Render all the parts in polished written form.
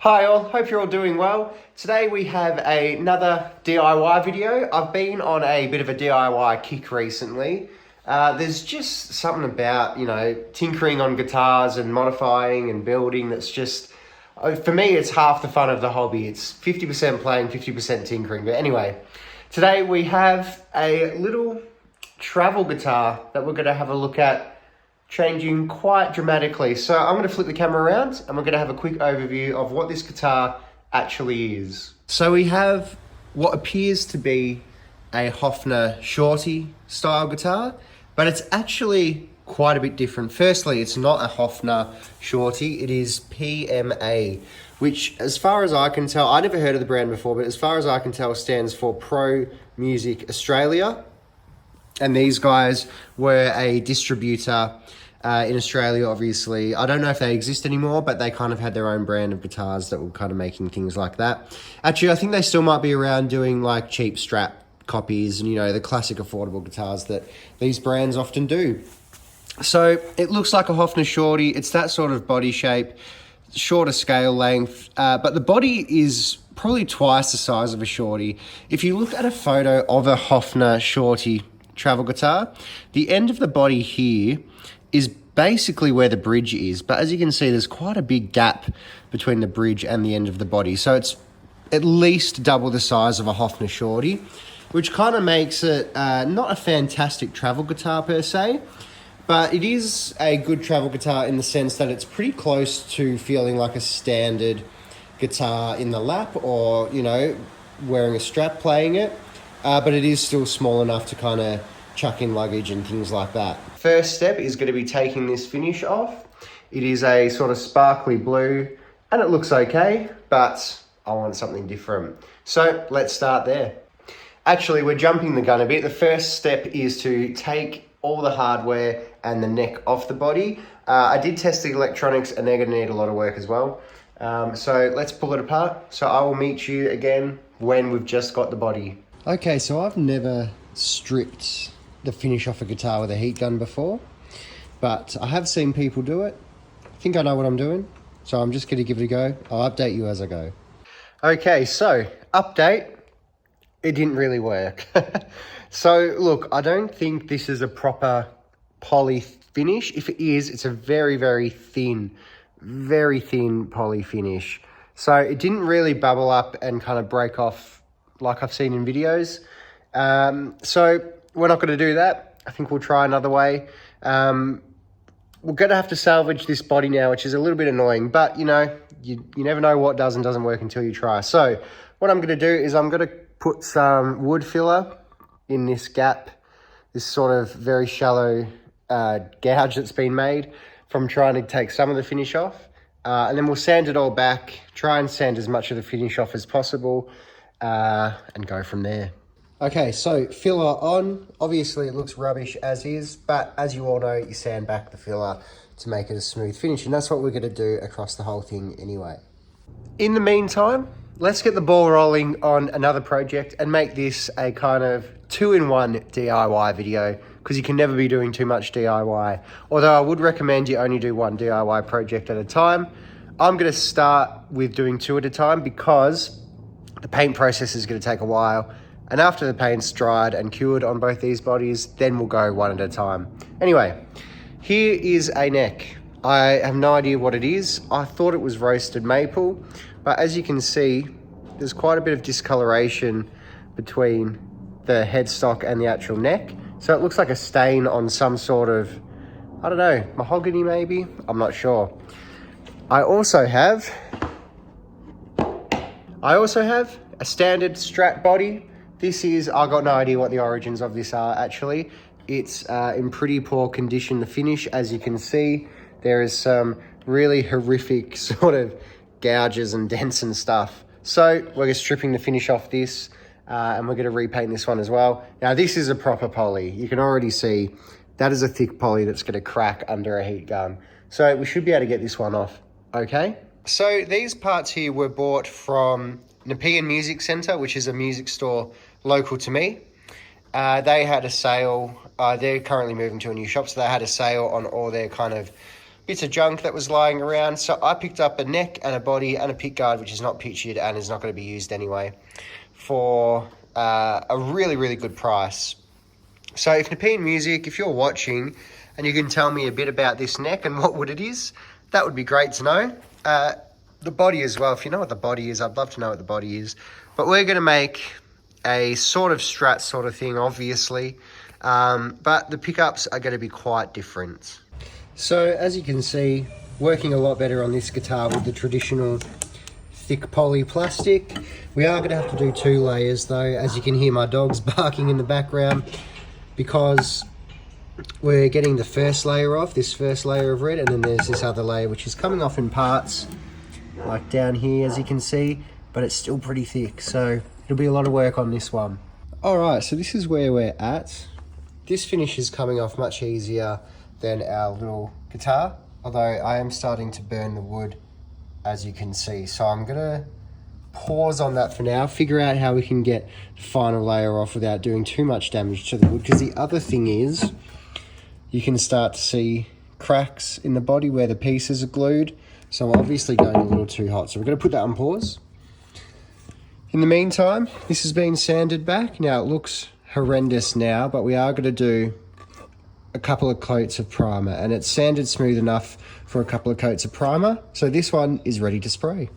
Hi all, hope you're all doing well. Today we have another DIY video. I've been on a bit of a DIY kick recently. There's just something about, tinkering on guitars and modifying and building that's just, for me, it's half the fun of the hobby. It's 50% playing, 50% tinkering. But anyway, today we have a little travel guitar that we're going to have a look at changing quite dramatically. So I'm going to flip the camera around and we're going to have a quick overview of what this guitar actually is. So we have what appears to be a Hofner Shorty style guitar, but it's actually quite a bit different. Firstly, it's not a Hofner Shorty, it is PMA, which as far as I can tell, I never heard of the brand before, but as far as I can tell stands for Pro Music Australia. And these guys were a distributor in Australia, obviously. I don't know if they exist anymore, but they kind of had their own brand of guitars that were kind of making things like that. Actually, I think they still might be around doing like cheap Strat copies and, the classic affordable guitars that these brands often do. So it looks like a Hofner Shorty. It's that sort of body shape, shorter scale length, but the body is probably twice the size of a Shorty. If you look at a photo of a Hofner Shorty travel guitar, the end of the body here is basically where the bridge is, but as you can see, there's quite a big gap between the bridge and the end of the body, so it's at least double the size of a Hofner Shorty, which kind of makes it not a fantastic travel guitar per se, but it is a good travel guitar in the sense that it's pretty close to feeling like a standard guitar in the lap, or wearing a strap playing it. But it is still small enough to kind of chuck in luggage and things like that. First step is going to be taking this finish off. It is a sort of sparkly blue and it looks okay, but I want something different. So let's start there. Actually, we're jumping the gun a bit. The first step is to take all the hardware and the neck off the body. I did test the electronics and they're going to need a lot of work as well. So let's pull it apart. So I will meet you again when we've just got the body. Okay, so I've never stripped the finish off a guitar with a heat gun before, but I have seen people do it. I think I know what I'm doing, so I'm just going to give it a go. I'll update you as I go. Okay, so update. It didn't really work. So look, I don't think this is a proper poly finish. If it is, it's a very, very thin poly finish. So it didn't really bubble up and kind of break off like I've seen in videos. So we're not going to do that. I think we'll try another way. We're going to have to salvage this body now, which is a little bit annoying, but you never know what does and doesn't work until you try. So what I'm going to do is I'm going to put some wood filler in this gap, this sort of very shallow gouge that's been made from trying to take some of the finish off. And then we'll sand it all back, try and sand as much of the finish off as possible, and go from there. Okay, so filler on. Obviously it looks rubbish as is, but as you all know, you sand back the filler to make it a smooth finish, and that's what we're going to do across the whole thing anyway. In the meantime, let's get the ball rolling on another project and make this a kind of 2-in-1 DIY video, because you can never be doing too much DIY. Although I would recommend you only do one DIY project at a time. I'm going to start with doing 2 at a time because the paint process is going to take a while. And after the paint's dried and cured on both these bodies, then we'll go one at a time. Anyway, here is a neck. I have no idea what it is. I thought it was roasted maple, but as you can see, there's quite a bit of discoloration between the headstock and the actual neck. So it looks like a stain on some sort of, I don't know, mahogany maybe? I'm not sure. I also have a standard Strat body. This is, I've got no idea what the origins of this are actually. It's in pretty poor condition, the finish. As you can see, there is some really horrific sort of gouges and dents and stuff. So we're just stripping the finish off this and we're gonna repaint this one as well. Now this is a proper poly. You can already see that is a thick poly that's gonna crack under a heat gun. So we should be able to get this one off, okay? So these parts here were bought from Nepean Music Centre, which is a music store local to me. They had a sale. They're currently moving to a new shop, so they had a sale on all their kind of bits of junk that was lying around. So I picked up a neck and a body and a pick guard, which is not pictured and is not going to be used anyway, for a really, really good price. So if Nepean Music, if you're watching and you can tell me a bit about this neck and what wood it is, that would be great to know. The body as well, if you know what the body is, I'd love to know what the body is. But we're going to make a sort of Strat sort of thing, obviously. But the pickups are going to be quite different. So as you can see, working a lot better on this guitar with the traditional thick poly plastic. We are going to have to do 2 layers though, as you can hear my dogs barking in the background, because we're getting the first layer off, this first layer of red, and then there's this other layer which is coming off in parts, like down here as you can see, but it's still pretty thick, so it'll be a lot of work on this one. Alright, so this is where we're at. This finish is coming off much easier than our little guitar, although I am starting to burn the wood, as you can see. So I'm gonna pause on that for now, figure out how we can get the final layer off without doing too much damage to the wood, because the other thing is you can start to see cracks in the body where the pieces are glued. So I'm obviously going a little too hot. So we're gonna put that on pause. In the meantime, this has been sanded back. Now it looks horrendous now, but we are gonna do a couple of coats of primer, and it's sanded smooth enough for a couple of coats of primer. So this one is ready to spray.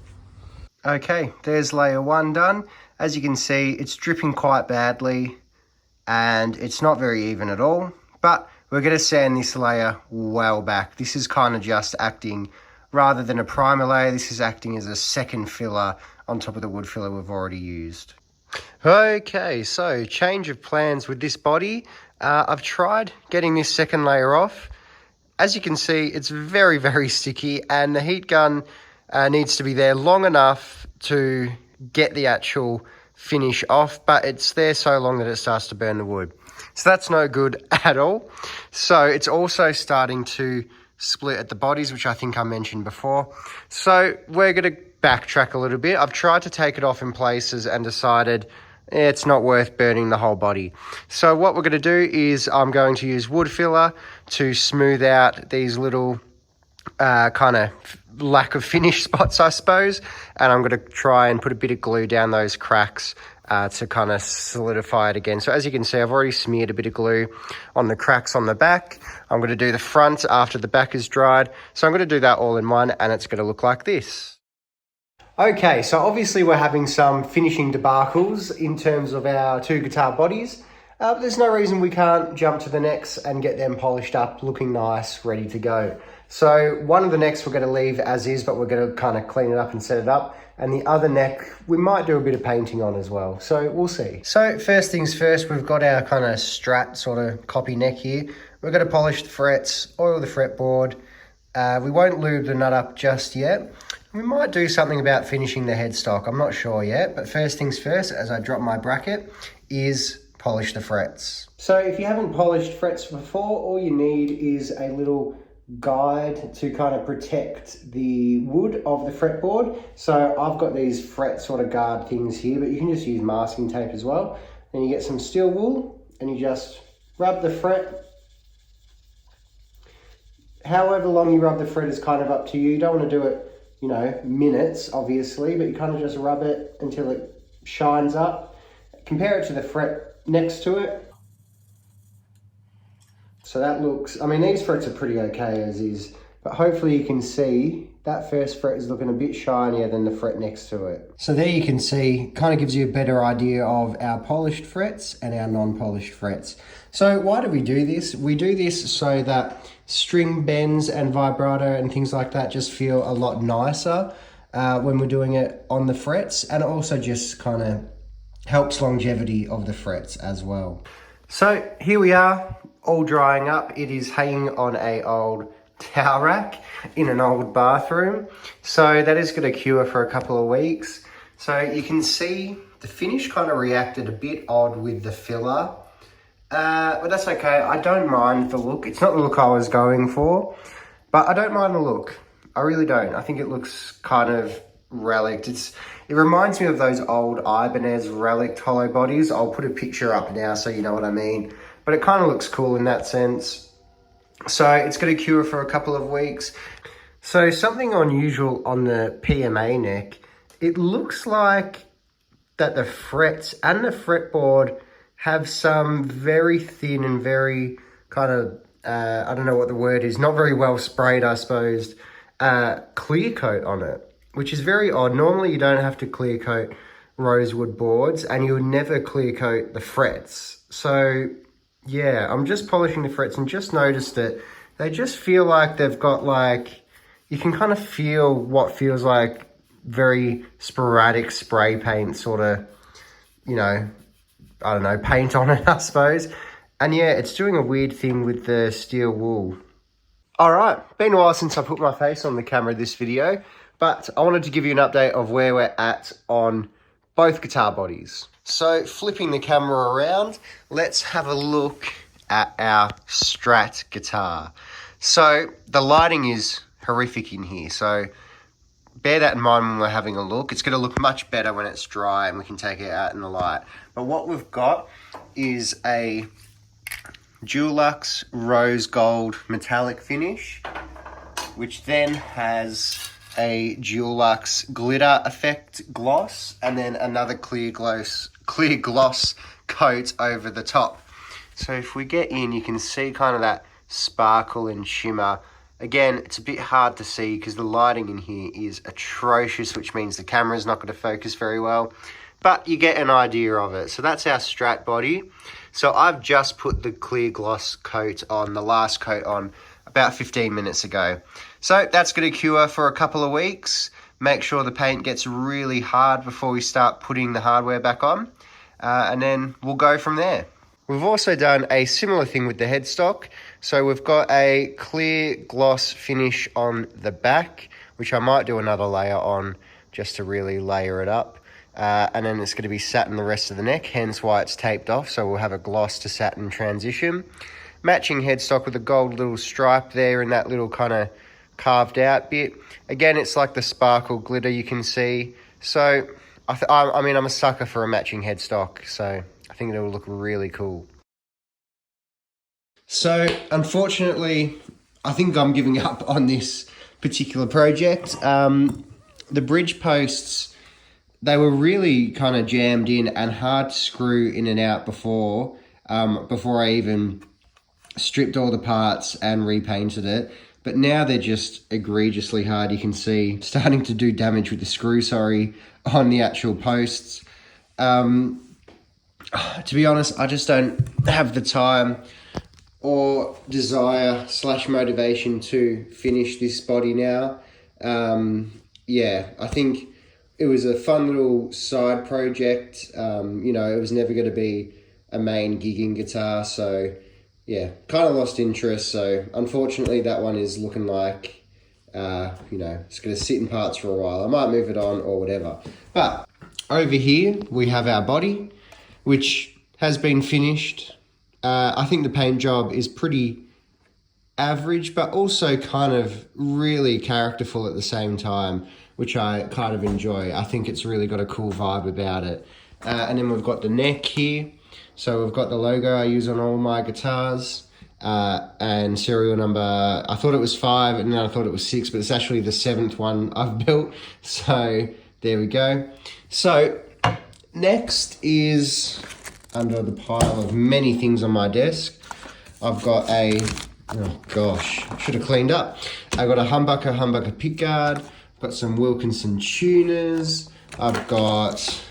Okay, there's layer 1 done. As you can see, it's dripping quite badly and it's not very even at all, but we're gonna sand this layer well back. This is kind of just acting, rather than a primer layer, this is acting as a second filler on top of the wood filler we've already used. Okay, so change of plans with this body. I've tried getting this second layer off. As you can see, it's very, very sticky, and the heat gun needs to be there long enough to get the actual finish off, but it's there so long that it starts to burn the wood. So that's no good at all. So it's also starting to split at the bodies, which I think I mentioned before. So we're going to backtrack a little bit. I've tried to take it off in places and decided it's not worth burning the whole body. So what we're going to do is I'm going to use wood filler to smooth out these little kind of lack of finish spots, I suppose. And I'm going to try and put a bit of glue down those cracks to kind of solidify it again. So as you can see, I've already smeared a bit of glue on the cracks on the back. I'm going to do the front after the back is dried. So I'm going to do that all in one, and it's going to look like this. Okay, so obviously we're having some finishing debacles in terms of our 2 guitar bodies. But there's no reason we can't jump to the necks and get them polished up, looking nice, ready to go. So one of the necks we're going to leave as is, but we're going to kind of clean it up and set it up. And the other neck, we might do a bit of painting on as well. So we'll see. So first things first, we've got our kind of Strat sort of copy neck here. We're going to polish the frets, oil the fretboard. We won't lube the nut up just yet. We might do something about finishing the headstock. I'm not sure yet, but first things first, as I drop my bracket, is polish the frets. So if you haven't polished frets before, all you need is a little guide to kind of protect the wood of the fretboard. So I've got these fret sort of guard things here, but you can just use masking tape as well. Then you get some steel wool and you just rub the fret. However long you rub the fret is kind of up to you. You don't want to do it, you know, minutes, obviously, but you kind of just rub it until it shines up. Compare it to the fret next to it. So that looks, I mean, these frets are pretty okay as is, but hopefully you can see that first fret is looking a bit shinier than the fret next to it. So there you can see, kind of gives you a better idea of our polished frets and our non-polished frets. So why do we do this? We do this so that string bends and vibrato and things like that just feel a lot nicer when we're doing it on the frets, and it also just kind of helps longevity of the frets as well. So here we are, all drying up. It is hanging on a old towel rack in an old bathroom. So that is going to cure for a couple of weeks. So you can see the finish kind of reacted a bit odd with the filler. But that's okay. I don't mind the look. It's not the look I was going for, but I don't mind the look. I really don't. I think it looks kind of relict. It reminds me of those old Ibanez relict hollow bodies. I'll put a picture up now so you know what I mean. But it kind of looks cool in that sense. So it's got to cure for a couple of weeks. So something unusual on the PMA neck, it looks like that the frets and the fretboard have some very thin and very kind of, I don't know what the word is, not very well sprayed, I suppose, clear coat on it, which is very odd. Normally you don't have to clear coat rosewood boards and you would never clear coat the frets. So yeah, I'm just polishing the frets and just noticed that they just feel like they've got like, you can kind of feel what feels like very sporadic spray paint sort of, you know, I don't know, paint on it, I suppose. And yeah, it's doing a weird thing with the steel wool. All right, been a while since I put my face on the camera this video, but I wanted to give you an update of where we're at on both guitar bodies. So flipping the camera around, let's have a look at our Strat guitar. So the lighting is horrific in here, so bear that in mind when we're having a look. It's going to look much better when it's dry and we can take it out in the light. But what we've got is a Dulux rose gold metallic finish, which then has a Dulux glitter effect gloss, and then another clear gloss coat over the top. So if we get in, you can see kind of that sparkle and shimmer. Again, it's a bit hard to see because the lighting in here is atrocious, which means the camera's not going to focus very well, but you get an idea of it. So that's our Strat body. So I've just put the clear gloss coat on, the last coat on, about 15 minutes ago. So that's going to cure for a couple of weeks. Make sure the paint gets really hard before we start putting the hardware back on, and then we'll go from there. We've also done a similar thing with the headstock. So we've got a clear gloss finish on the back, which I might do another layer on just to really layer it up. And then it's going to be satin the rest of the neck, hence why it's taped off. So we'll have a gloss to satin transition. Matching headstock with a gold little stripe there and that little kind of carved out bit. Again, it's like the sparkle glitter you can see. So I mean, I'm a sucker for a matching headstock, so I think it'll look really cool. So unfortunately, I think I'm giving up on this particular project. The bridge posts, they were really kind of jammed in and hard to screw in and out before I even stripped all the parts and repainted it. But now they're just egregiously hard. You can see starting to do damage with the screw, on the actual posts. To be honest, I just don't have the time or desire / motivation to finish this body now. Yeah, I think it was a fun little side project. You know, it was never going to be a main gigging guitar, so yeah, kind of lost interest. So unfortunately, that one is looking like, you know, it's going to sit in parts for a while. I might move it on or whatever. But over here, we have our body, which has been finished. I think the paint job is pretty average, but also kind of really characterful at the same time, which I kind of enjoy. I think it's really got a cool vibe about it. And then we've got the neck here. So we've got the logo I use on all my guitars, and serial number, I thought it was 5 and then I thought it was 6, but it's actually the 7th one I've built. So there we go. So next is, under the pile of many things on my desk, I've got a, oh gosh, should have cleaned up. I've got a humbucker pickguard, I've got some Wilkinson tuners, I've got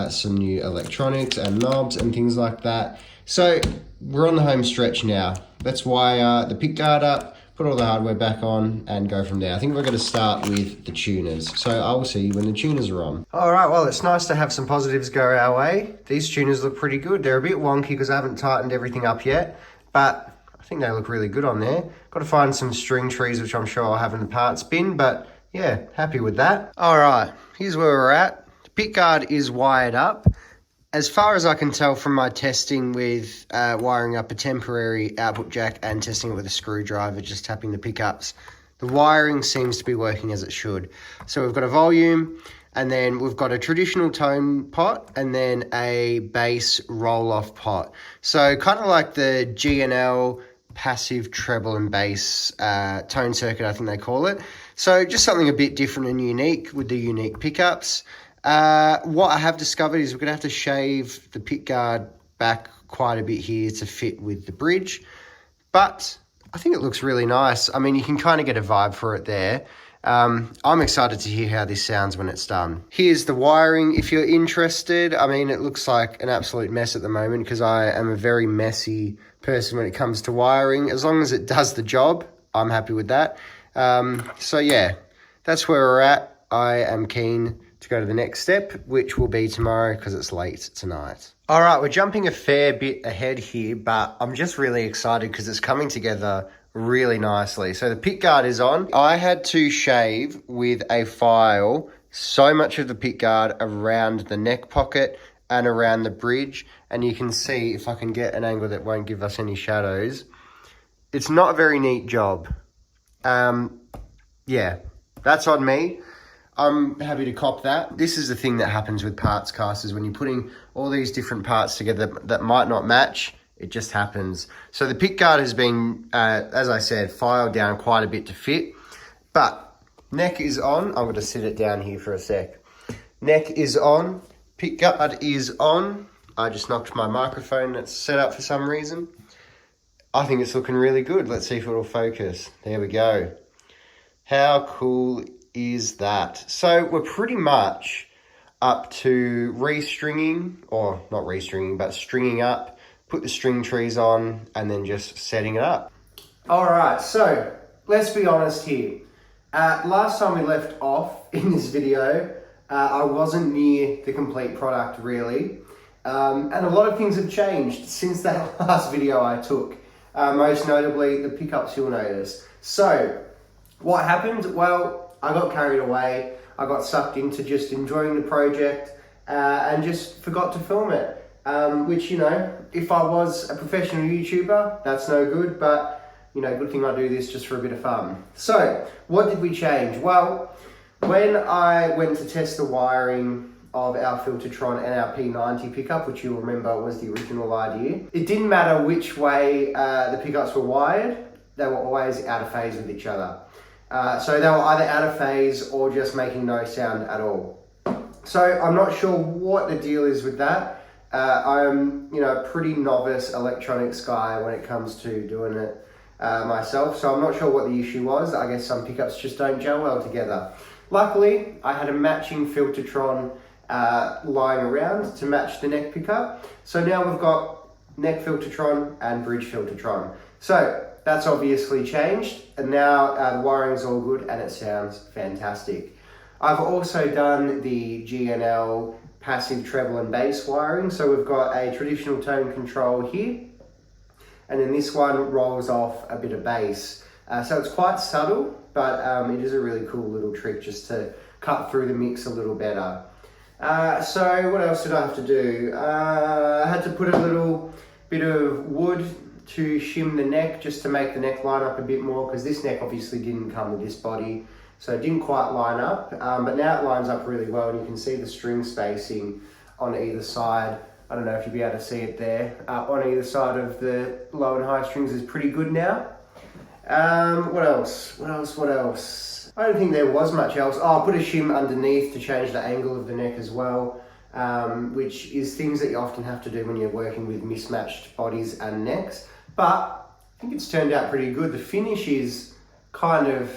some new electronics and knobs and things like that. So we're on the home stretch now. Let's wire the pickguard up, put all the hardware back on and go from there. I think we're going to start with the tuners. So I will see you when the tuners are on. All right, well, it's nice to have some positives go our way. These tuners look pretty good. They're a bit wonky because I haven't tightened everything up yet, but I think they look really good on there. Got to find some string trees, which I'm sure I'll have in the parts bin, but yeah, happy with that. All right, here's where we're at. The pickguard is wired up. As far as I can tell from my testing with wiring up a temporary output jack and testing it with a screwdriver, just tapping the pickups, the wiring seems to be working as it should. So we've got a volume, and then we've got a traditional tone pot, and then a bass roll-off pot. So kind of like the G&L passive treble and bass tone circuit, I think they call it. So just something a bit different and unique with the unique pickups. What I have discovered is we're going to have to shave the pick guard back quite a bit here to fit with the bridge. But I think it looks really nice. I mean, you can kind of get a vibe for it there. I'm excited to hear how this sounds when it's done. Here's the wiring if you're interested. I mean, it looks like an absolute mess at the moment because I am a very messy person when it comes to wiring. As long as it does the job, I'm happy with that. So yeah, that's where we're at. I am keen to go to the next step, which will be tomorrow because it's late tonight. All right, we're jumping a fair bit ahead here, but I'm just really excited because it's coming together really nicely. So the pick guard is on. I had to shave with a file so much of the pick guard around the neck pocket and around the bridge, and you can see, if I can get an angle that won't give us any shadows, it's not a very neat job. Yeah, that's on me. I'm happy to cop that. This is the thing that happens with parts casters when you're putting all these different parts together that might not match. It just happens. So the pick guard has been, as I said, filed down quite a bit to fit. But neck is on. I'm going to sit it down here for a sec. Neck is on. Pick guard is on. I just knocked my microphone that's set up for some reason. I think it's looking really good. Let's see if it'll focus. There we go. How cool is that? So we're pretty much up to restringing, or not restringing, but stringing up, put the string trees on, and then just setting it up. All right, so let's be honest here. Last time we left off in this video, I wasn't near the complete product really. And a lot of things have changed since that last video I took. Most notably the pickups, you'll notice. So what happened? Well, I got carried away. I got sucked into just enjoying the project and just forgot to film it. Which, you know, if I was a professional YouTuber, that's no good, but, you know, good thing I do this just for a bit of fun. So, what did we change? Well, when I went to test the wiring of our Filtertron and our P90 pickup, which you'll remember was the original idea, it didn't matter which way the pickups were wired, they were always out of phase with each other. So they were either out of phase or just making no sound at all. So I'm not sure what the deal is with that. I'm, you know, a pretty novice electronics guy when it comes to doing it myself. So I'm not sure what the issue was. I guess some pickups just don't gel well together. Luckily, I had a matching Filtertron lying around to match the neck pickup. So now we've got neck Filtertron and bridge Filtertron. So that's obviously changed, and now the wiring's all good and it sounds fantastic. I've also done the GNL passive treble and bass wiring. So we've got a traditional tone control here, and then this one rolls off a bit of bass. So it's quite subtle, but it is a really cool little trick just to cut through the mix a little better. So what else did I have to do? I had to put a little bit of wood to shim the neck just to make the neck line up a bit more, because this neck obviously didn't come with this body, so it didn't quite line up, but now it lines up really well, and you can see the string spacing on either side. I don't know if you'll be able to see it there. On either side of the low and high strings is pretty good now. What else? I don't think there was much else. Oh, I put a shim underneath to change the angle of the neck as well, which is things that you often have to do when you're working with mismatched bodies and necks. But I think it's turned out pretty good. The finish is kind of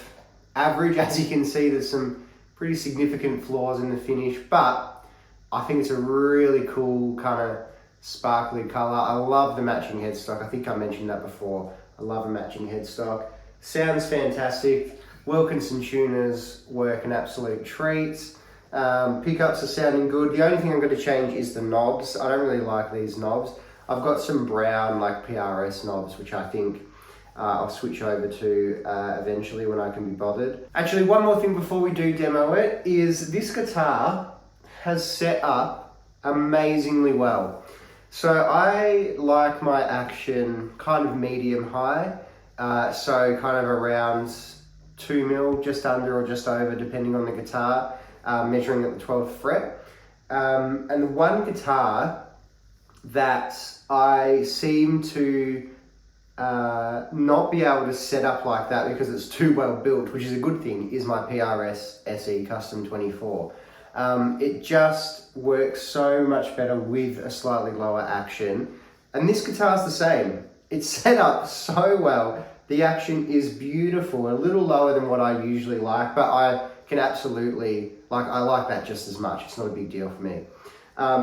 average. As you can see, there's some pretty significant flaws in the finish, but I think it's a really cool kind of sparkly color. I love the matching headstock. I think I mentioned that before. I love a matching headstock. Sounds fantastic. Wilkinson tuners work an absolute treat. Pickups are sounding good. The only thing I'm going to change is the knobs. I don't really like these knobs. I've got some brown like PRS knobs, which I think I'll switch over to eventually when I can be bothered. Actually, one more thing before we do demo it is this guitar has set up amazingly well. So I like my action kind of medium high, so kind of around 2 mil, just under or just over, depending on the guitar, measuring at the 12th fret. And the one guitar that I seem to not be able to set up like that because it's too well built, which is a good thing, is my PRS SE Custom 24. It just works so much better with a slightly lower action. And this guitar's the same. It's set up so well. The action is beautiful, a little lower than what I usually like, but I can absolutely, I like that just as much. It's not a big deal for me.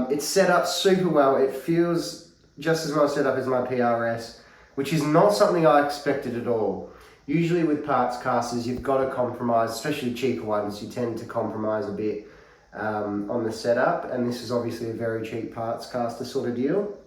It's set up super well. It feels just as well set up as my PRS, which is not something I expected at all. Usually with parts casters, you've got to compromise, especially cheaper ones, you tend to compromise a bit on the setup, and this is obviously a very cheap parts caster sort of deal.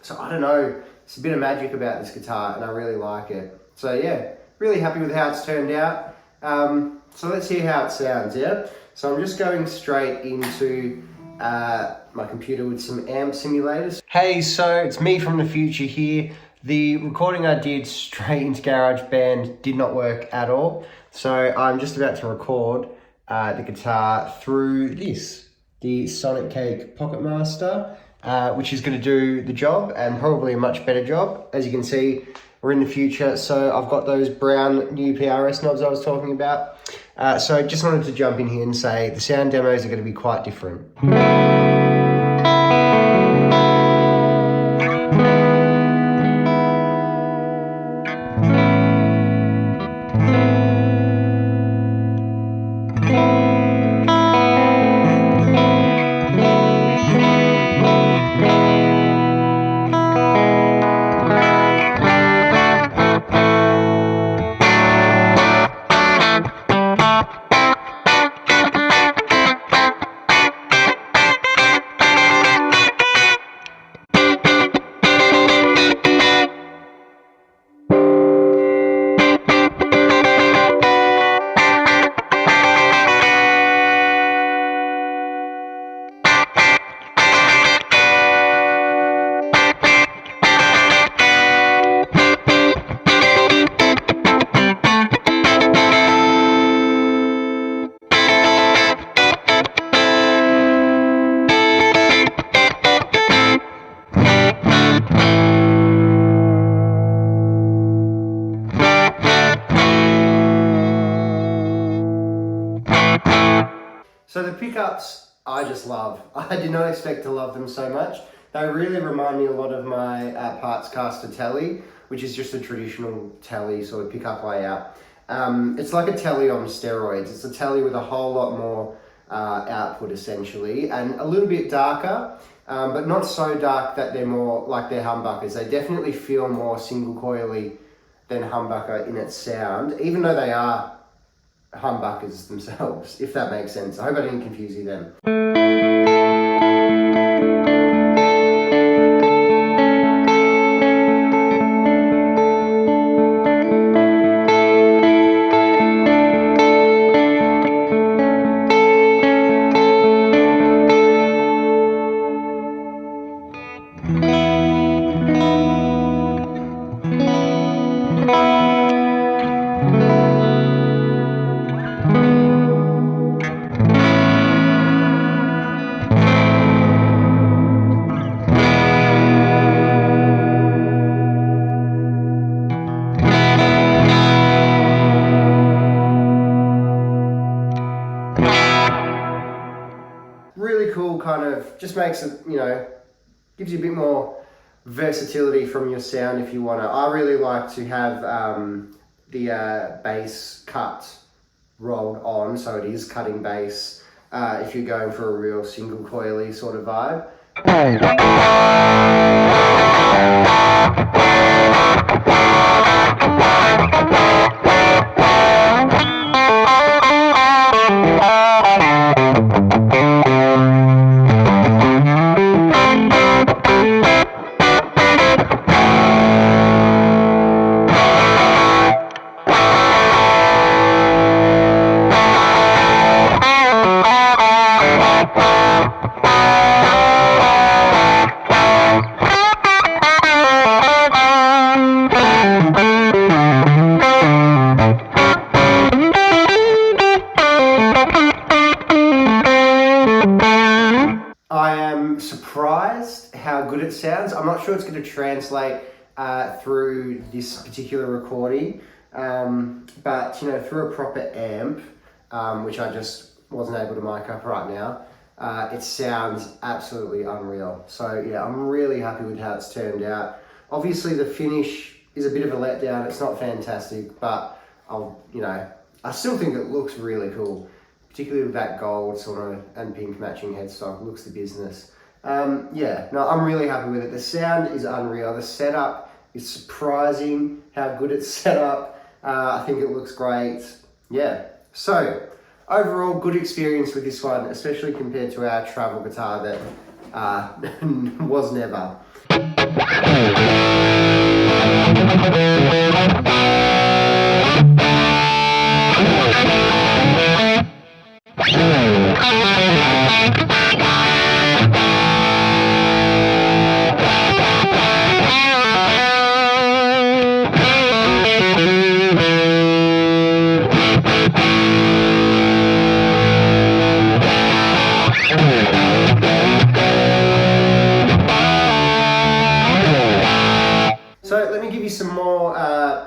So I don't know, it's a bit of magic about this guitar and I really like it. So yeah, really happy with how it's turned out. So let's hear how it sounds, yeah? So I'm just going straight into my computer with some amp simulators. Hey, so it's me from the future here. The recording I did straight into GarageBand did not work at all. So I'm just about to record the guitar through this, the Sonic Cake Pocket Master, which is going to do the job and probably a much better job. As you can see, we're in the future, so I've got those brown new PRS knobs I was talking about. So I just wanted to jump in here and say the sound demos are going to be quite different. So the pickups, I just love. I did not expect to love them so much. They really remind me a lot of my parts caster Tele, which is just a traditional Tele sort of pickup layout. It's like a Tele on steroids. It's a Tele with a whole lot more output essentially, and a little bit darker, but not so dark that they're more like their humbuckers. They definitely feel more single coily than humbucker in its sound, even though they are humbuckers themselves, if that makes sense. I hope I didn't confuse you then. Really cool, kind of just makes it, you know, gives you a bit more versatility from your sound if you want to. I really like to have the bass cut rolled on, so it is cutting bass if you're going for a real single coily sort of vibe. I am surprised how good it sounds. I'm not sure it's going to translate through this particular recording, but you know, through a proper amp, which I just wasn't able to mic up right now, it sounds absolutely unreal. So yeah, I'm really happy with how it's turned out. Obviously the finish is a bit of a letdown. It's not fantastic, but I still think it looks really cool, particularly with that gold sort of and pink matching headstock. Looks the business. Yeah, no, I'm really happy with it. The sound is unreal. The setup is surprising how good it's set up. I think it looks great. Yeah, so overall good experience with this one, especially compared to our travel guitar that was never. So let me give you some more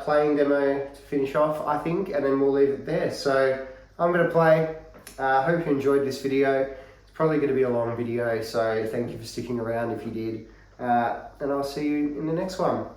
playing demo to finish off, I think, and then we'll leave it there. So I'm going to play. Hope you enjoyed this video. It's probably going to be a long video, so thank you for sticking around if you did. And I'll see you in the next one.